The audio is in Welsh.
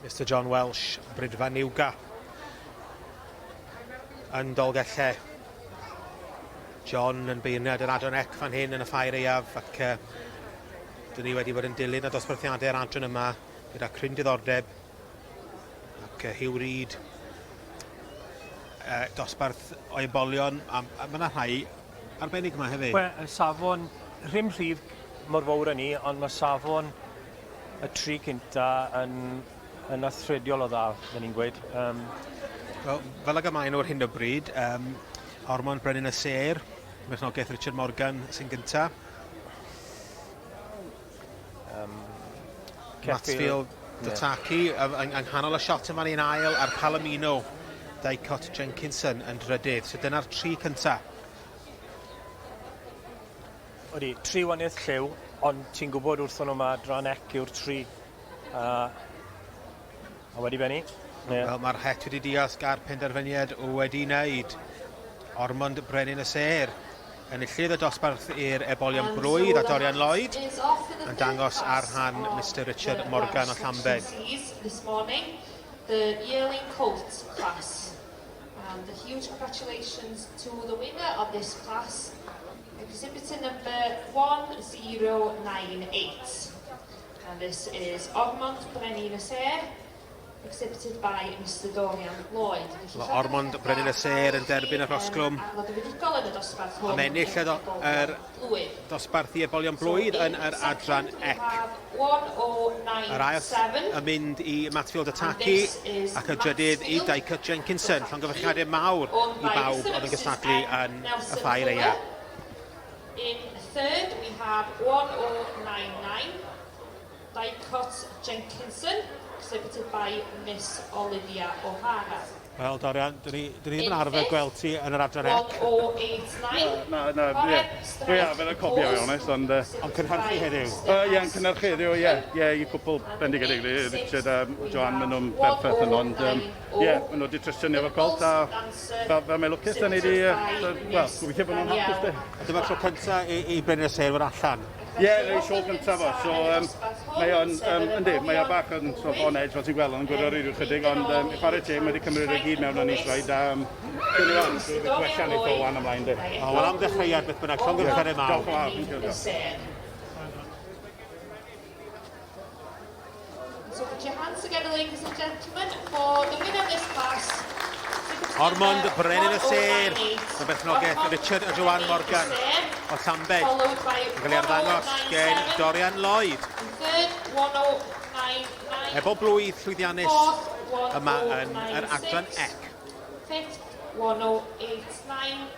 Mr John Welsh, brydfa Niwga. Yn Dolgelle. John yn beirniad yr adran ec fan hyn yn y ffair eiaf, ac dyn ni wedi bod yn dilyn y dosbarthiadau'r adran yma gyda cryn diddordeb, ac Hugh Reid, dosbarth o ebolion, a mae yna rhai arbennig yma hefyd. Wel, y safon, rhywun rhif mor fawr yn ni, ond mae safon y tri cynta yn athrydiol o dda, dyn ni'n gweud. Wel, fel ag ymaen o'r hyn o bryd, Ormond Brenin y Ser, Merlod Richard Morgan sy'n gynta. Matsfield Dataki yng nghanol y shot yma'n un ail, a'r Palomino, Colt Jenkinson yn drydydd. So dyna'r tri cynta. Odi, tri waniaeth lliw, ond ti'n gwybod wrthon nhw yma dran ec yw'r tri. A wedi benni. Wel, mae'r het wedi diosg ar penderfyniad wedi wneud. Ormond Brenin y Ser yn illydd y dosbarth i'r ebolion blwydd a Dorian Lloyd yn dangos ar rhan Mr Richard Morgan o Llambed. This morning, the yearling Colt class. And a huge congratulations to the winner of this class, exhibitor number 1098. And this is Ormond Brenin y Ser, exhibited by Mr Dorian Lloyd. Ormond Brenin y Ser yn derbyn y rhosglwm. Am ennill yr dosbarth i ebolion blwydd yn yr adran ec. Yr ail yn mynd i Matsfield Dataki ac y drydydd i Colt Jenkinson. Llongyfarchiadau mawr i bawb oedd yn gystadlu yn y ffair eiaf. In third we have 1099, Colt Jenkinson, exhibited by Miss Olivia O'Hara. Wel, Dorian, dyn ni ddim yn arfer gweld ti yn yr adran ec. 1089. Na, dwi arfer y cofio i onest, ond... Ond cynhyrchu heddiw? Ie, yn cynhyrchu heddiw, ie, i cwpl bendigedig, Richard a Joan, maen nhw'n berffaith yn ond, ie, maen nhw wedi trystio ni efo Colt, a fel mae'n lwcus, da ni wedi, wel, gobeithio bod nhw'n hapus, de. Dyma'r tro cyntaf i Brenin y Ser o'r allan? Ie, neu sio gyntaf fo, so mae o'n, mae o bach yn on edge, fel ti'n gweld, yn gwrdd rhyw chydig, ond i chwarae tîm wedi cymryd y gyd mewn o'n israid, a dyn nhw'n gwella ni fo wan ymlaen, de. Wel, am ddechreuad beth bynnag, llongyfarchiadau mawr. Diolch yn fawr. So put your hands together, ladies and gentlemen, for the winner of this class. Ormond Brenin y Ser, yn berchnogaeth Richard a Joan Morgan o Llambed. Yn cael ei arddangos gen Dorian Lloyd. Ebol blwydd llwyddiannus yma yn yr adran ec. Fifth, 1089.